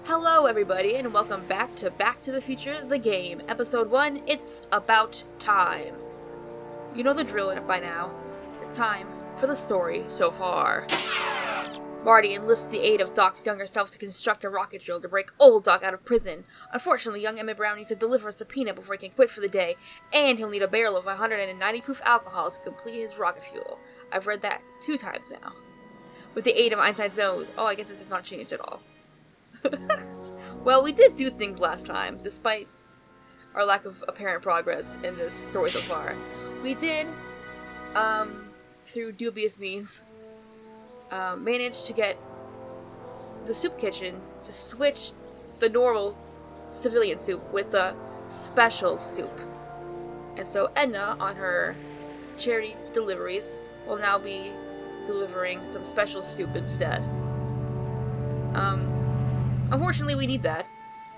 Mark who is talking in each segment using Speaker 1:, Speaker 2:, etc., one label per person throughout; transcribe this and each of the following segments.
Speaker 1: Hello everybody and welcome back to the Future, the game. Episode 1, It's About Time. You know the drill by now. It's time for the story so far. Marty enlists the aid of Doc's younger self to construct a rocket drill to break old Doc out of prison. Unfortunately, young Emmett Brown needs to deliver a subpoena before he can quit for the day, and he'll need a barrel of 190 proof alcohol to complete his rocket fuel. I've read that 2 times now. With the aid of Einstein's nose. Oh, I guess this has not changed at all. Well, we did do things last time, despite our lack of apparent progress in this story so far. We did, through dubious means, manage to get the soup kitchen to switch the normal civilian soup with a special soup. And so Edna, on her charity deliveries, will now be delivering some special soup instead. Unfortunately, we need that,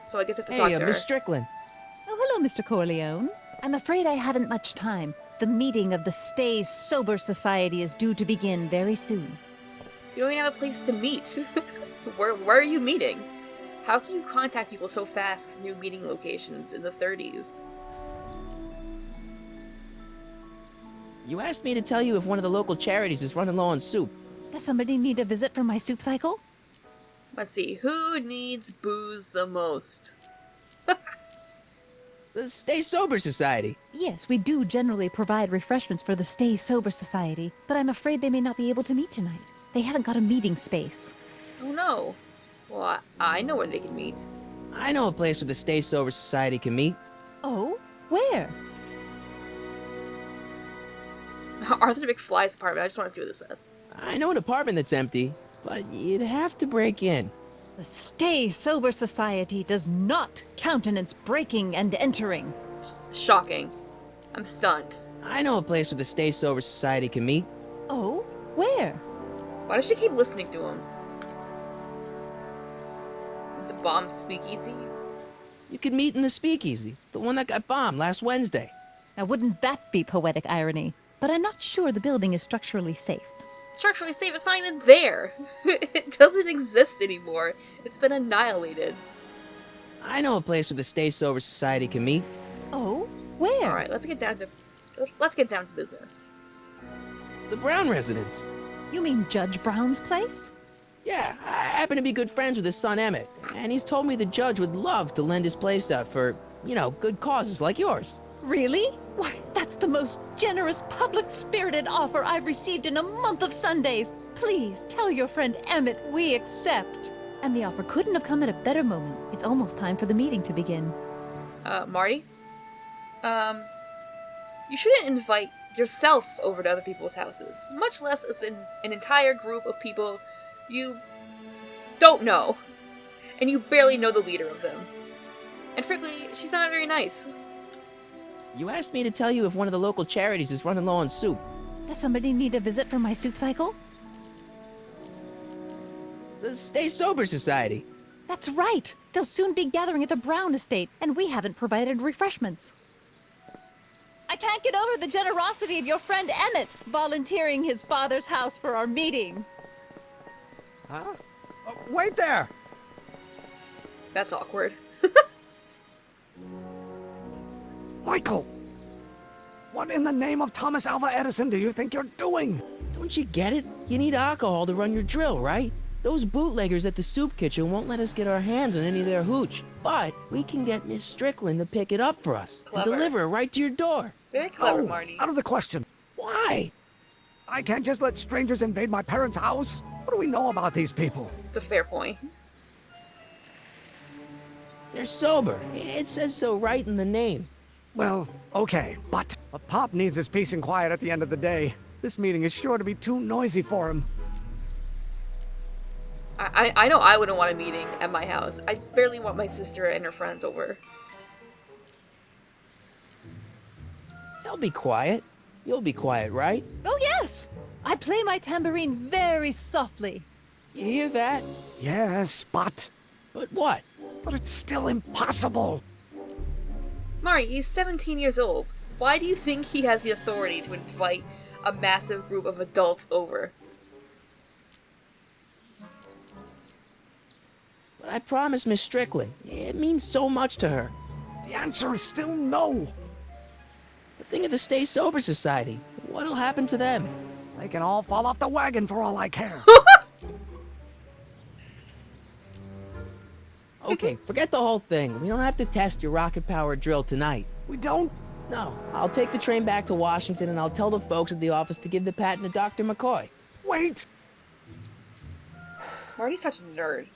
Speaker 1: so I guess I have to talk to her.
Speaker 2: Miss Strickland.
Speaker 3: Oh, hello, Mr. Corleone. I'm afraid I haven't much time. The meeting of the Stay Sober Society is due to begin very soon.
Speaker 1: You don't even have a place to meet. Where are you meeting? How can you contact people so fast with new meeting locations in the 30s?
Speaker 2: You asked me to tell you if one of the local charities is running low on soup.
Speaker 3: Does somebody need a visit from my soup cycle?
Speaker 1: Let's see, who needs booze the most?
Speaker 2: The Stay Sober Society.
Speaker 3: Yes, we do generally provide refreshments for the Stay Sober Society, but I'm afraid they may not be able to meet tonight. They haven't got a meeting space.
Speaker 1: Oh no. Well, I know where they can meet.
Speaker 2: I know a place where the Stay Sober Society can meet.
Speaker 3: Oh? Where?
Speaker 1: Arthur McFly's apartment. I just want to see what this says.
Speaker 2: I know an apartment that's empty, but you'd have to break in.
Speaker 3: The Stay Sober Society does not countenance breaking and entering.
Speaker 1: Shocking. I'm stunned.
Speaker 2: I know a place where the Stay Sober Society can meet.
Speaker 3: Oh? Where?
Speaker 1: Why does she keep listening to him? The bomb speakeasy?
Speaker 2: You could meet in the Speakeasy, the one that got bombed last Wednesday.
Speaker 3: Now, wouldn't that be poetic irony? But I'm not sure the building is structurally safe.
Speaker 1: Structurally safe, it's not even there. It doesn't exist anymore. It's been annihilated.
Speaker 2: I know a place where the Stay Sober Society can meet.
Speaker 3: Oh? Where?
Speaker 1: All right, let's get down to business.
Speaker 2: The Brown residence.
Speaker 3: You mean Judge Brown's place?
Speaker 2: Yeah, I happen to be good friends with his son Emmett, and he's told me the judge would love to lend his place out for, good causes like yours.
Speaker 3: Really? Why, that's the most generous, public-spirited offer I've received in a month of Sundays. Please, tell your friend Emmett we accept. And the offer couldn't have come at a better moment. It's almost time for the meeting to begin.
Speaker 1: Marty? You shouldn't invite yourself over to other people's houses, much less as an entire group of people you don't know, and you barely know the leader of them. And frankly, she's not very nice.
Speaker 2: You asked me to tell you if one of the local charities is running low on soup.
Speaker 3: Does somebody need a visit from my soup cycle?
Speaker 2: The Stay Sober Society.
Speaker 3: That's right! They'll soon be gathering at the Brown estate, and we haven't provided refreshments. I can't get over the generosity of your friend Emmett, volunteering his father's house for our meeting.
Speaker 4: Huh? Wait there!
Speaker 1: That's awkward.
Speaker 4: Michael! What in the name of Thomas Alva Edison do you think you're doing?
Speaker 2: Don't you get it? You need alcohol to run your drill, right? Those bootleggers at the soup kitchen won't let us get our hands on any of their hooch. But we can get Miss Strickland to pick it up for us.
Speaker 1: Clever.
Speaker 2: And deliver it right to your door.
Speaker 1: Very clever,
Speaker 4: Oh,
Speaker 1: Marty.
Speaker 4: out of the question.
Speaker 2: Why?
Speaker 4: I can't just let strangers invade my parents' house. What do we know about these people?
Speaker 1: It's a fair point.
Speaker 2: They're sober. It says so right in the name.
Speaker 4: Well, okay, but Pop needs his peace and quiet at the end of the day. This meeting is sure to be too noisy for him.
Speaker 1: I know I wouldn't want a meeting at my house. I barely want my sister and her friends over.
Speaker 2: They'll be quiet. You'll be quiet, right?
Speaker 3: Oh, yes! I play my tambourine very softly.
Speaker 2: You hear that?
Speaker 4: Yes, but
Speaker 2: But what?
Speaker 4: it's still impossible.
Speaker 1: Marty, he's 17 years old. Why do you think he has the authority to invite a massive group of adults over?
Speaker 2: But I promised Miss Strickland. It means so much to her.
Speaker 4: The answer is still no.
Speaker 2: But think of the Stay Sober Society. What'll happen to them?
Speaker 4: They can all fall off the wagon for all I care.
Speaker 2: Okay, forget the whole thing. We don't have to test your rocket-powered drill tonight.
Speaker 4: We don't?
Speaker 2: No, I'll take the train back to Washington and I'll tell the folks at the office to give the patent to Dr. McCoy.
Speaker 4: Wait!
Speaker 1: Marty's such a nerd.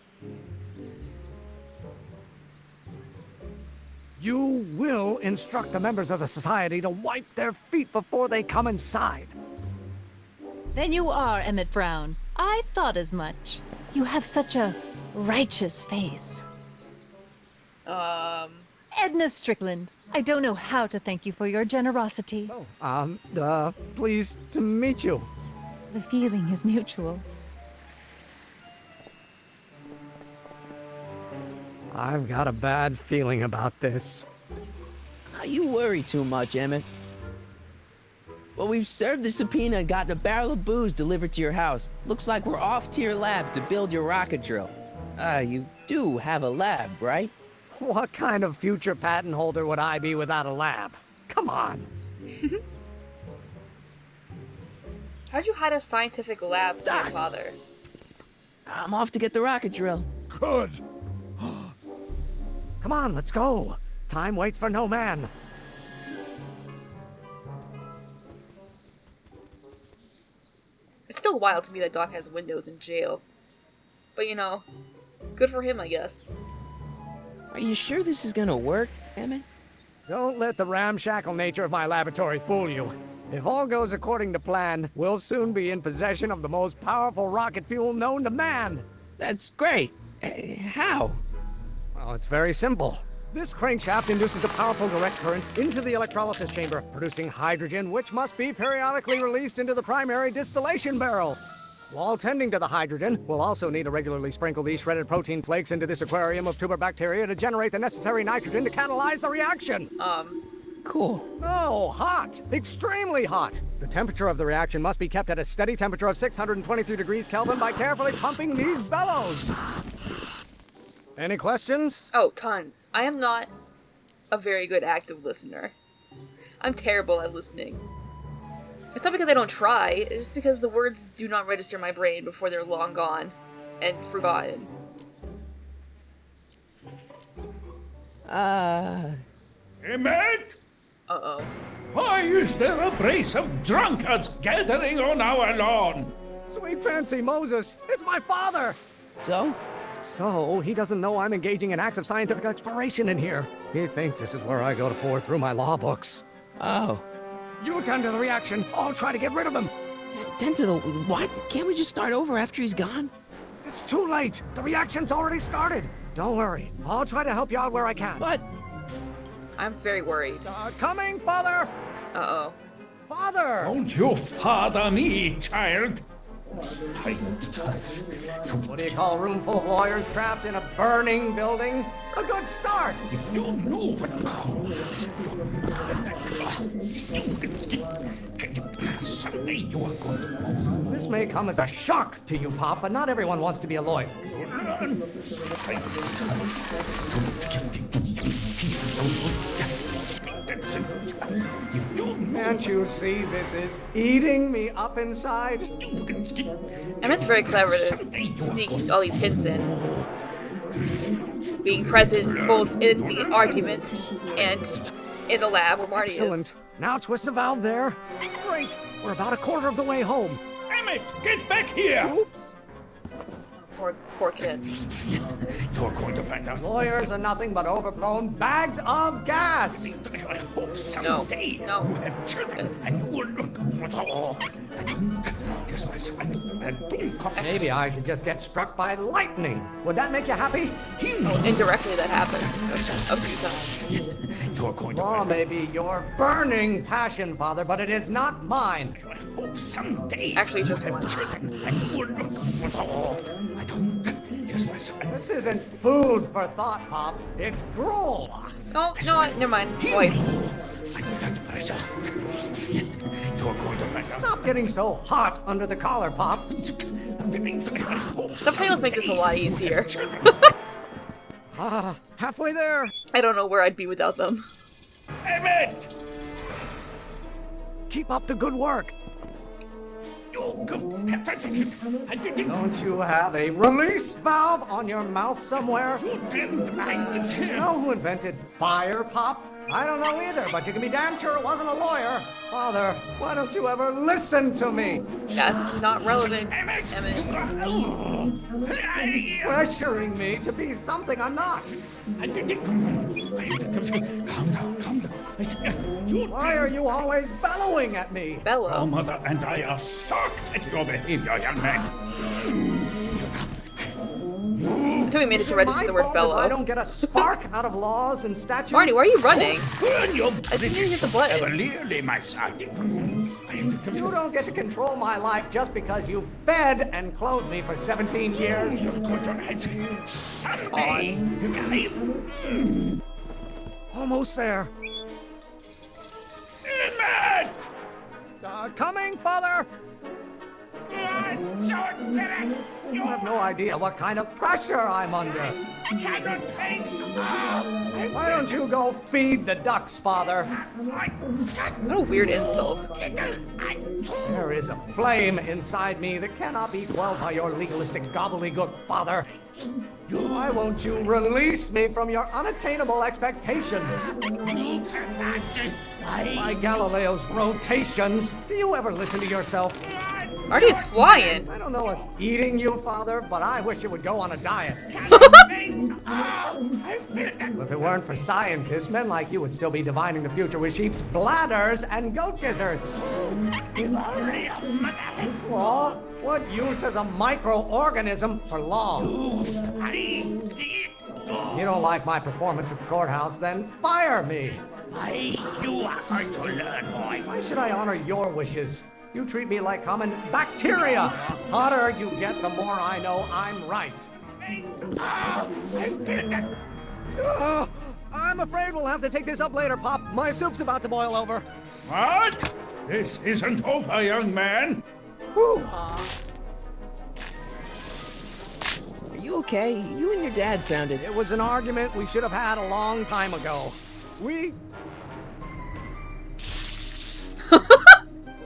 Speaker 4: You will instruct the members of the society to wipe their feet before they come inside.
Speaker 3: Then you are Emmett Brown. I thought as much. You have such a righteous face. Edna Strickland, I don't know how to thank you for your generosity.
Speaker 4: Pleased to meet you.
Speaker 3: The feeling is mutual.
Speaker 4: I've got a bad feeling about this.
Speaker 2: You worry too much, Emmett. Well, we've served the subpoena and gotten a barrel of booze delivered to your house. Looks like we're off to your lab to build your rocket drill. You do have a lab, right?
Speaker 4: What kind of future patent holder would I be without a lab? Come on.
Speaker 1: How'd you hide a scientific lab from your father?
Speaker 2: I'm off to get the rocket drill.
Speaker 4: Good. Come on, let's go. Time waits for no man.
Speaker 1: It's still wild to me that Doc has windows in jail. But you know, good for him, I guess.
Speaker 2: Are you sure this is gonna work, Emmett?
Speaker 4: Don't let the ramshackle nature of my laboratory fool you. If all goes according to plan, we'll soon be in possession of the most powerful rocket fuel known to man.
Speaker 2: That's great. How?
Speaker 4: Well, it's very simple. This crankshaft induces a powerful direct current into the electrolysis chamber, producing hydrogen, which must be periodically released into the primary distillation barrel. While tending to the hydrogen, we'll also need to regularly sprinkle these shredded protein flakes into this aquarium of tuberbacteria to generate the necessary nitrogen to catalyze the reaction.
Speaker 2: Cool.
Speaker 4: Oh, hot! Extremely hot! The temperature of the reaction must be kept at a steady temperature of 623 degrees Kelvin by carefully pumping these bellows. Any questions?
Speaker 1: Oh, tons. I am not a very good active listener. I'm terrible at listening. It's not because I don't try, it's just because the words do not register in my brain before they're long gone and forgotten.
Speaker 5: Emmett?
Speaker 1: Uh-oh.
Speaker 5: Why is there a brace of drunkards gathering on our lawn?
Speaker 4: Sweet fancy Moses, it's my father!
Speaker 2: So?
Speaker 4: So, he doesn't know I'm engaging in acts of scientific exploration in here. He thinks this is where I go to pour through my law books.
Speaker 2: Oh.
Speaker 4: You tend to the reaction. I'll try to get rid of him.
Speaker 2: Tend to the what? Can't we just start over after he's gone?
Speaker 4: It's too late. The reaction's already started. Don't worry. I'll try to help you out where I can.
Speaker 2: But
Speaker 1: I'm very worried.
Speaker 4: Coming, father!
Speaker 1: Uh-oh.
Speaker 4: Father!
Speaker 5: Don't you father me, child.
Speaker 4: What do you call a room full of lawyers trapped in a burning building? A good start!
Speaker 5: You don't know what... Someday you are going to know.
Speaker 4: This may come as a shock to you, Pop, but not everyone wants to be a lawyer. Can't you see this is eating me up inside?
Speaker 1: And it's very clever to sneak all these hints in. Being present both in the argument and in the lab where Marty
Speaker 4: Excellent.
Speaker 1: is.
Speaker 4: Now twist the valve there. Great. We're about a quarter of the way home.
Speaker 5: Emmett, get back here!
Speaker 4: Oops.
Speaker 1: Poor kid.
Speaker 5: You're going to find out.
Speaker 4: Lawyers are nothing but overblown bags of gas.
Speaker 5: I hope someday
Speaker 1: No.
Speaker 5: you have children
Speaker 1: Yes.
Speaker 5: and you will look
Speaker 4: Maybe I should just get struck by lightning. Would that make you happy?
Speaker 1: Indirectly that happens a few times.
Speaker 5: You're going to
Speaker 4: Well,
Speaker 5: find
Speaker 4: maybe your burning passion, Father, but it is not mine.
Speaker 5: I hope someday
Speaker 1: Actually, just
Speaker 5: you have
Speaker 1: once.
Speaker 5: children and you will look I don't just
Speaker 4: This isn't food for thought, Pop. It's gruel.
Speaker 1: Oh, no, never mind. Voice.
Speaker 5: You're going to find out.
Speaker 4: Stop getting so hot under the collar, Pop.
Speaker 1: Subtitles make this a lot easier.
Speaker 4: Ah, halfway there.
Speaker 1: I don't know where I'd be without them.
Speaker 5: Emmett!
Speaker 4: Keep up the good work. Don't you have a release valve on your mouth somewhere?
Speaker 5: You didn't mind it.
Speaker 4: You know who invented fire, Pop? I don't know either, but you can be damn sure it wasn't a lawyer. Father, why don't you ever listen to me?
Speaker 1: That's not relevant.
Speaker 5: Emmett!
Speaker 4: Pressuring me to be something I'm not.
Speaker 5: Calm down, calm down. You
Speaker 4: Why are you always bellowing at me?
Speaker 5: Your
Speaker 1: Bello.
Speaker 5: mother and I are shocked at your behavior, young man.
Speaker 1: Until we made it to
Speaker 4: Is
Speaker 1: register
Speaker 4: my
Speaker 1: the word
Speaker 4: fault if I
Speaker 1: bellow.
Speaker 4: don't get a spark out of laws and statutes.
Speaker 1: Marty, why are you running?
Speaker 5: Burn your
Speaker 1: didn't even hit the button.
Speaker 5: Clearly, my son.
Speaker 4: You don't get to control my life just because you fed and clothed me for 17 years.
Speaker 5: Sorry.
Speaker 4: Almost there.
Speaker 5: Emmett!
Speaker 4: Coming, Father! You have no idea what kind of pressure I'm under. Why don't you go feed the ducks, Father?
Speaker 1: What a weird insult.
Speaker 4: There is a flame inside me that cannot be quelled by your legalistic gobbledygook, Father. Why won't you release me from your unattainable expectations? By Galileo's rotations, do you ever listen to yourself?
Speaker 1: Marty is flying.
Speaker 4: I don't know what's eating you, Father, but I wish you would go on a diet. If it weren't for scientists, men like you would still be divining the future with sheep's bladders and goat gizzards. Well, what use is a microorganism for law? You don't like my performance at the courthouse, then fire me.
Speaker 5: You are going to learn, boy.
Speaker 4: Why should I honor your wishes? You treat me like common bacteria. The hotter you get, the more I know I'm right. I'm afraid we'll have to take this up later, Pop. My soup's about to boil over.
Speaker 5: What? This isn't over, young man.
Speaker 4: Whew.
Speaker 2: Are you okay? You and your dad sounded...
Speaker 4: It was an argument we should have had a long time ago. We...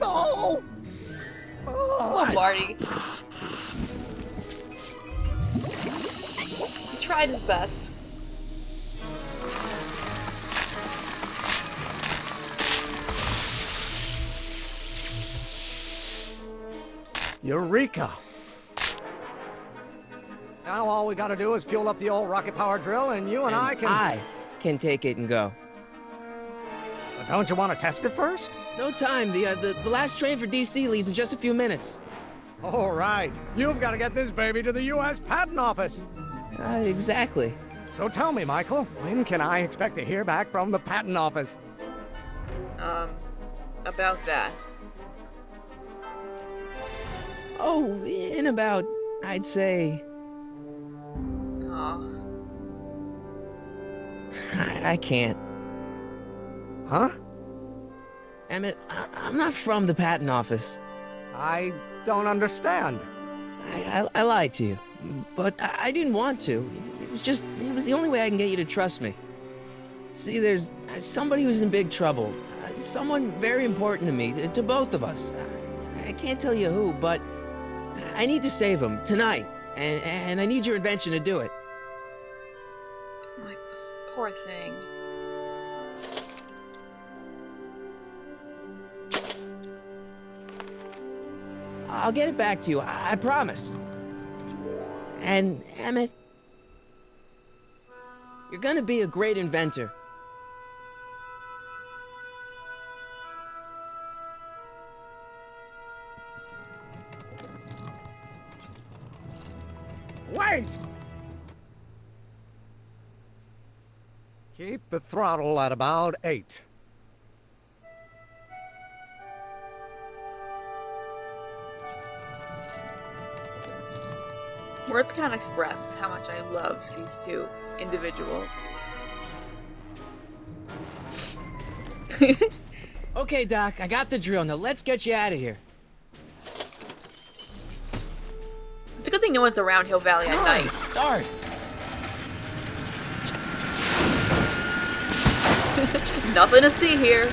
Speaker 4: No!
Speaker 1: Oh, Marty. He tried his best.
Speaker 4: Eureka! Now all we gotta do is fuel up the old rocket power drill and you and I can...
Speaker 2: take it and go.
Speaker 4: But don't you want to test it first?
Speaker 2: No time. The last train for DC leaves in just a few minutes.
Speaker 4: All right. You've got to get this baby to the U.S. Patent Office.
Speaker 2: Exactly.
Speaker 4: So tell me, Michael, when can I expect to hear back from the Patent Office?
Speaker 1: About that.
Speaker 2: Oh, in about, I'd say...
Speaker 1: Aw.
Speaker 2: I can't.
Speaker 4: Huh?
Speaker 2: Emmett, I'm not from the patent office.
Speaker 4: I don't understand.
Speaker 2: I lied to you, but I didn't want to. It was the only way I can get you to trust me. See, there's somebody who's in big trouble. Someone very important to me, to both of us. I can't tell you who, but I need to save him tonight, and I need your invention to do it.
Speaker 1: My poor thing.
Speaker 2: I'll get it back to you, I promise. And, Emmett, you're gonna be a great inventor.
Speaker 4: Wait! Keep the throttle at about 8.
Speaker 1: Words can't express how much I love these two individuals.
Speaker 2: Okay, Doc, I got the drill. Now let's get you out of here.
Speaker 1: It's a good thing no one's around Hill Valley at
Speaker 2: Come on,
Speaker 1: night.
Speaker 2: start.
Speaker 1: Nothing to see here.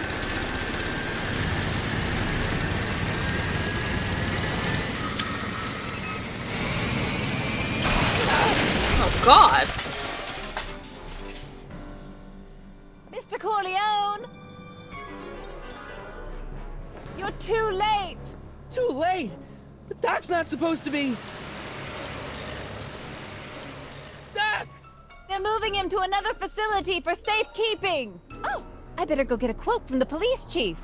Speaker 1: Oh, God.
Speaker 3: Mr. Corleone! You're too late!
Speaker 2: Too late! The Doc's not supposed to be... Doc!
Speaker 3: They're moving him to another facility for safekeeping! Oh, I better go get a quote from the police chief.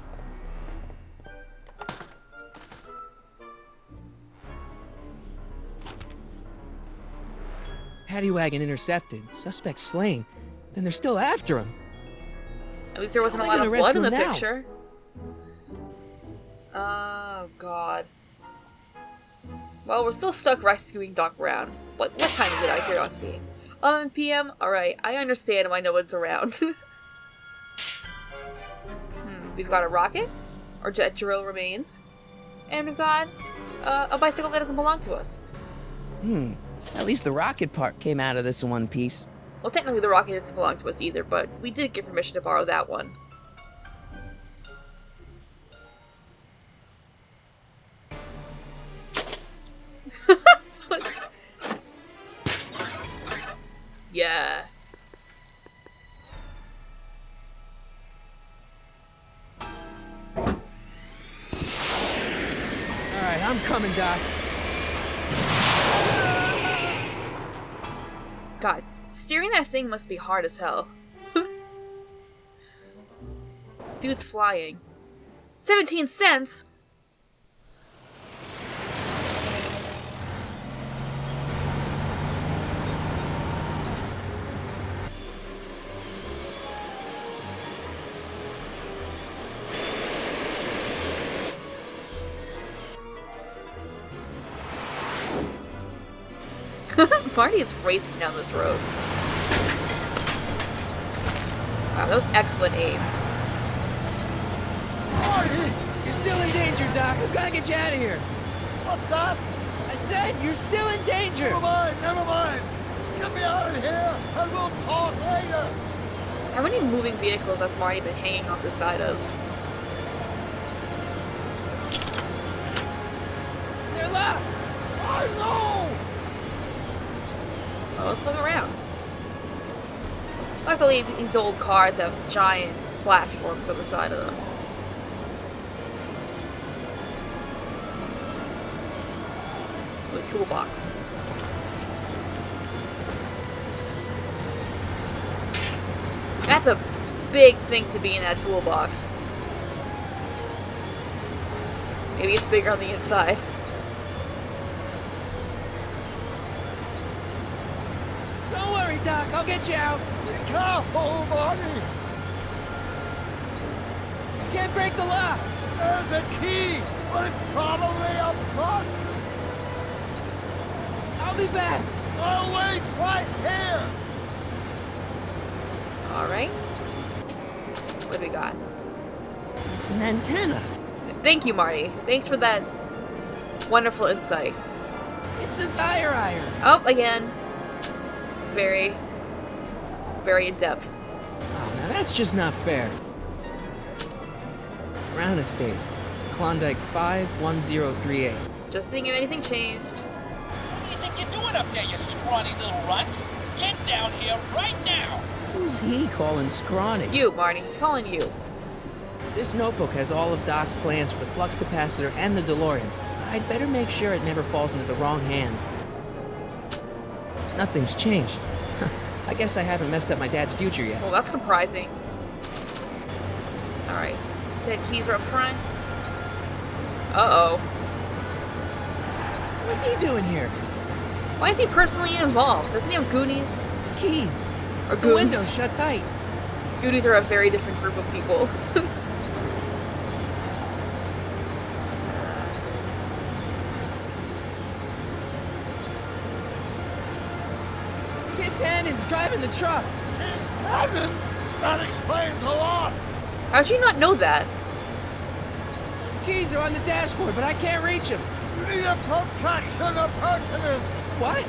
Speaker 2: Paddy wagon intercepted. Suspect slain. Then they're still after him.
Speaker 1: At least there wasn't a
Speaker 2: How are
Speaker 1: lot
Speaker 2: they
Speaker 1: of
Speaker 2: gonna
Speaker 1: blood in the
Speaker 2: rescue him now?
Speaker 1: picture. Oh, God. Well, we're still stuck rescuing Doc Brown. What time is it, out of curiosity? 11 p.m.? Alright, I understand why no one's around. We've got a rocket. Our jet drill remains. And we've got a bicycle that doesn't belong to us.
Speaker 2: At least the rocket part came out of this in one piece.
Speaker 1: Well, technically the rocket doesn't belong to us either, but we did get permission to borrow that one. Yeah.
Speaker 2: Alright, I'm coming, Doc.
Speaker 1: God, steering that thing must be hard as hell. Dude's flying. 17 cents? Marty is racing down this road. Wow, that was excellent aim.
Speaker 2: Marty! You're still in danger, Doc. I've got to get you out of here.
Speaker 6: What's that?
Speaker 2: I said you're still in danger.
Speaker 6: Never mind, never mind. Get me out of here, and we'll talk later.
Speaker 1: How many moving vehicles has Marty been hanging off the side of?
Speaker 2: They're locked.
Speaker 6: I know!
Speaker 1: Well, let's look around. Luckily, these old cars have giant platforms on the side of them. With a toolbox. That's a big thing to be in that toolbox. Maybe it's bigger on the inside.
Speaker 2: Don't worry, Doc. I'll get you out.
Speaker 6: Be careful, Marty.
Speaker 2: Can't break the lock.
Speaker 6: There's a key, but it's probably up front.
Speaker 2: I'll be back.
Speaker 6: I'll wait right here.
Speaker 1: Alright. What do we got?
Speaker 2: It's an antenna.
Speaker 1: Thank you, Marty. Thanks for that wonderful insight.
Speaker 2: It's a tire iron.
Speaker 1: Oh, again. Very, very in depth.
Speaker 2: Oh, now that's just not fair. Brown Estate, Klondike 51038.
Speaker 1: Just seeing if anything changed.
Speaker 7: What do you think you're doing up there, you scrawny little runt? Get down here right now!
Speaker 2: Who's he calling scrawny?
Speaker 1: You, Marty. He's calling you.
Speaker 2: This notebook has all of Doc's plans for the flux capacitor and the DeLorean. I'd better make sure it never falls into the wrong hands. Nothing's changed. I guess I haven't messed up my dad's future yet.
Speaker 1: Well, that's surprising. Alright. Said keys are up front. Uh-oh.
Speaker 2: What's he doing here?
Speaker 1: Why is he personally involved? Doesn't he have Goonies?
Speaker 2: Keys.
Speaker 1: Or
Speaker 2: The window's
Speaker 1: Goons?
Speaker 2: shut tight.
Speaker 1: Goonies are a very different group of people.
Speaker 2: Kid Tannen's driving the truck.
Speaker 6: Tannen? That explains a lot.
Speaker 1: How'd you not know that?
Speaker 2: Keys are on the dashboard, but I can't reach them.
Speaker 6: You need a protraction appurtenance.
Speaker 2: What?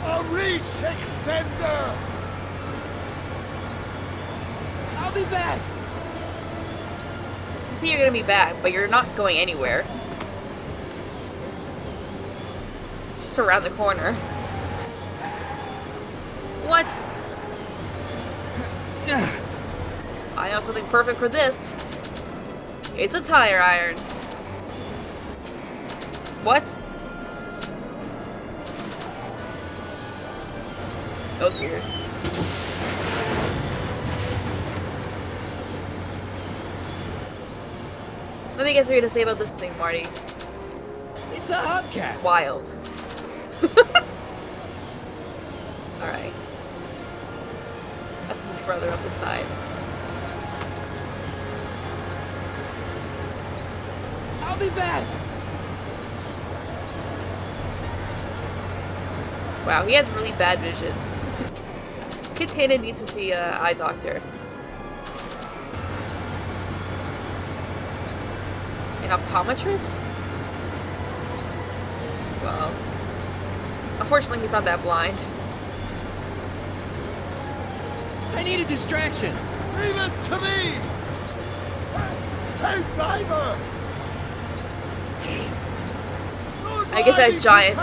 Speaker 6: A reach extender.
Speaker 2: I'll be back.
Speaker 1: say you're gonna be back, but you're not going anywhere. Just around the corner. What? I know something perfect for this. It's a tire iron. What? That was weird. Let me guess what you're gonna say about this thing, Marty.
Speaker 2: It's a hubcap.
Speaker 1: Wild. Alright. Let's move further up the side.
Speaker 2: I'll be back.
Speaker 1: Wow, he has really bad vision. Kitana needs to see an eye doctor. An optometrist? Well, unfortunately he's not that blind.
Speaker 2: I need a distraction.
Speaker 6: Leave it to me! Hey, driver!
Speaker 1: I guess that giant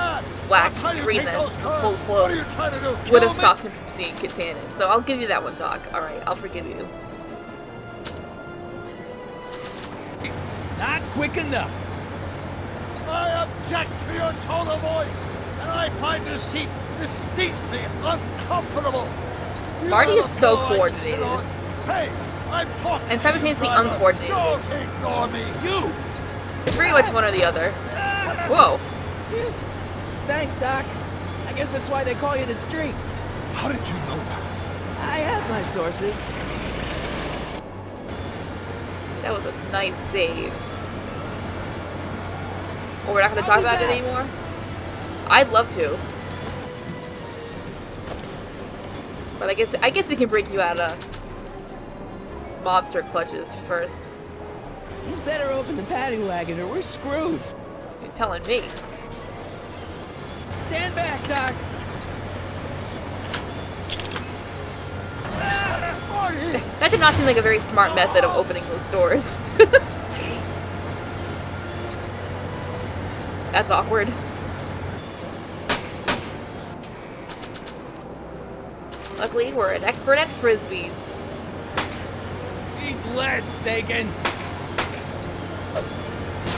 Speaker 1: black screen that was pulled close would have stopped him from seeing Kitana. So I'll give you that one, Doc. Alright, I'll forgive you.
Speaker 2: Not quick enough.
Speaker 6: I object to your tone of voice, and I find this seat distinctly uncomfortable.
Speaker 1: Marty is so coordinated.
Speaker 6: Hey, I'm talking
Speaker 1: And simultaneously
Speaker 6: to you, driver.
Speaker 1: uncoordinated.
Speaker 6: Don't ignore me. You!
Speaker 1: It's pretty much one or the other. Whoa.
Speaker 2: Thanks, Doc. I guess that's why they call you the Streak.
Speaker 6: How did you know that?
Speaker 2: I have my sources.
Speaker 1: That was a nice save. Oh, we're not gonna talk about it anymore? I'd love to. But I guess we can break you out of mobster clutches first.
Speaker 2: He's better open the paddy wagon or we're screwed.
Speaker 1: You're telling me.
Speaker 2: Stand back, Doc.
Speaker 1: That did not seem like a very smart method of opening those doors. That's awkward. Luckily, we're an expert at frisbees.
Speaker 5: Eat lead, Sagan!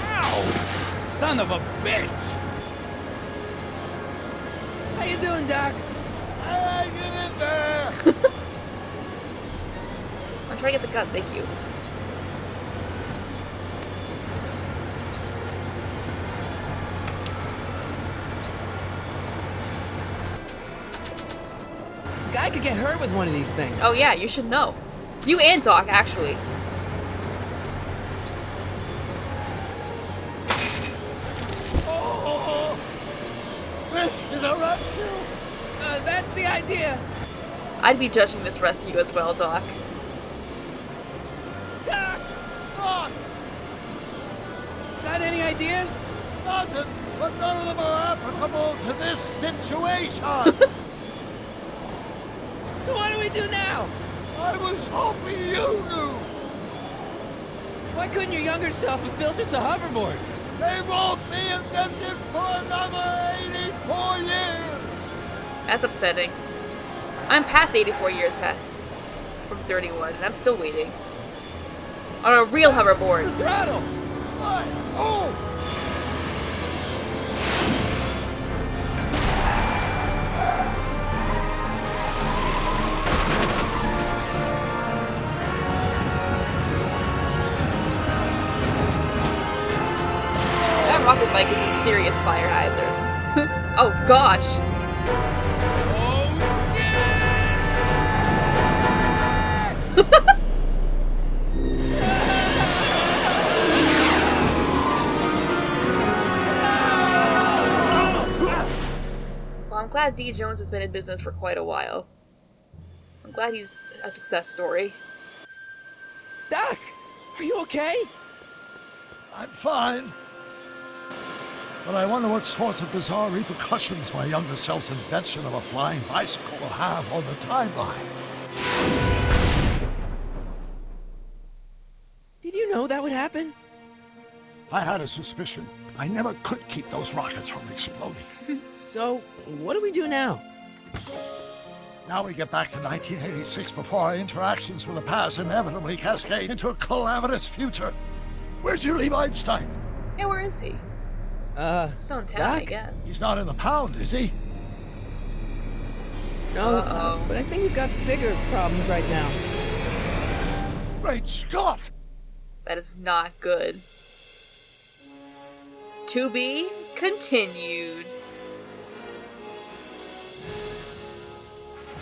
Speaker 5: Ow! Son of a bitch!
Speaker 2: How you doing, Doc?
Speaker 6: Get in there!
Speaker 1: I'm trying to get the gun, thank you.
Speaker 2: A guy could get hurt with one of these things.
Speaker 1: Oh yeah, you should know. You and Doc, actually.
Speaker 6: Oh, this is a rescue!
Speaker 2: That's the idea.
Speaker 1: I'd be judging this rescue as well, Doc.
Speaker 2: Doc,
Speaker 6: Doc,
Speaker 2: got any ideas?
Speaker 6: doesn't, but none of them are applicable to this situation!
Speaker 2: So what do we do now?
Speaker 6: I was hoping you knew!
Speaker 2: Why couldn't your younger self have built us a hoverboard?
Speaker 6: They won't be invented for another 84 years!
Speaker 1: That's upsetting. I'm past 84 years, Pat. From 31, and I'm still waiting. On a real hoverboard.
Speaker 2: Throttle!
Speaker 6: What? Oh!
Speaker 1: That rocket bike is a serious fire hazard. Oh gosh. Well, I'm glad D. Jones has been in business for quite a while. I'm glad he's a success story.
Speaker 2: Doc, are you okay?
Speaker 6: I'm fine. But I wonder what sorts of bizarre repercussions my younger self's invention of a flying bicycle will have on the timeline.
Speaker 2: Did you know that would happen?
Speaker 6: I had a suspicion. I never could keep those rockets from exploding.
Speaker 2: So, what do we do now?
Speaker 6: Now we get back to 1986 before our interactions with the past inevitably cascade into a calamitous future. Where'd you leave Einstein?
Speaker 1: Yeah, where is he? Still in town, I
Speaker 2: Doc?
Speaker 1: guess.
Speaker 6: He's not in the pound, is he?
Speaker 2: No,
Speaker 1: Uh-oh.
Speaker 2: but I think we've got bigger problems right now.
Speaker 6: Great Scott!
Speaker 1: That is not good. To be continued.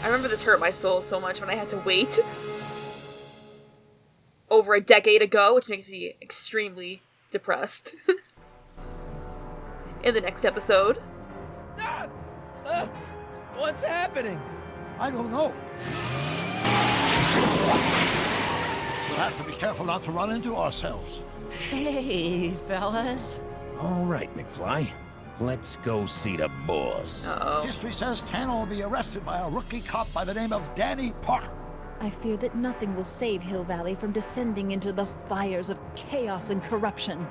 Speaker 1: I remember this hurt my soul so much when I had to wait over a decade ago, which makes me extremely depressed. In the next episode.
Speaker 2: What's happening?
Speaker 6: I don't know. We'll have to be careful not to run into ourselves.
Speaker 3: Hey, fellas.
Speaker 8: All right, McFly. Let's go see the boss.
Speaker 1: Uh-oh.
Speaker 6: History says Tanner will be arrested by a rookie cop by the name of Danny Parker.
Speaker 3: I fear that nothing will save Hill Valley from descending into the fires of chaos and corruption.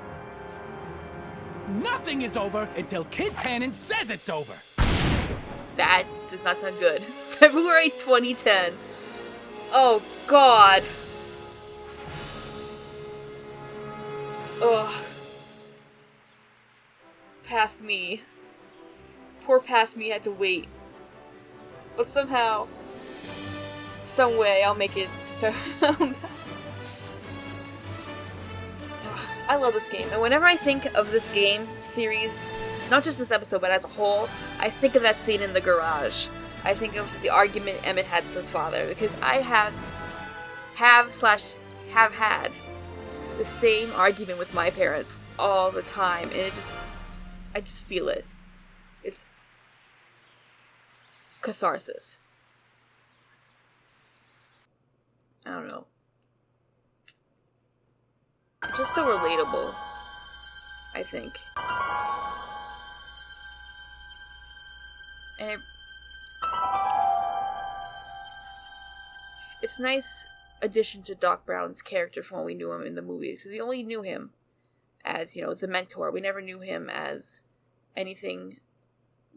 Speaker 9: Nothing is over until Kid Tannen says it's over.
Speaker 1: That does not sound good. February 2010. Oh, God. Ugh. Past me. Poor past me had to wait. But somehow, some way, I'll make it to February. I love this game, and whenever I think of this game series, not just this episode, but as a whole, I think of that scene in the garage. I think of the argument Emmett has with his father, because I have had the same argument with my parents all the time, and I just feel it. It's catharsis. I don't know. It's just so relatable, I think. And it's a nice addition to Doc Brown's character from when we knew him in the movies, because we only knew him as, the mentor. We never knew him as anything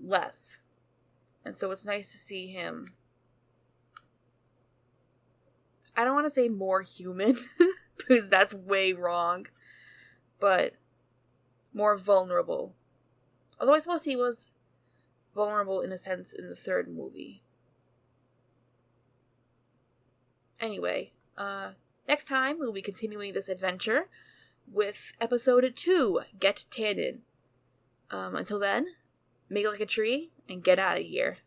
Speaker 1: less. And so it's nice to see him, I don't want to say more human, because that's way wrong, but more vulnerable. Although I suppose he was vulnerable in a sense in the third movie. Anyway, next time we'll be continuing this adventure with episode 2, Get Tannen. Until then, make it like a tree and get out of here.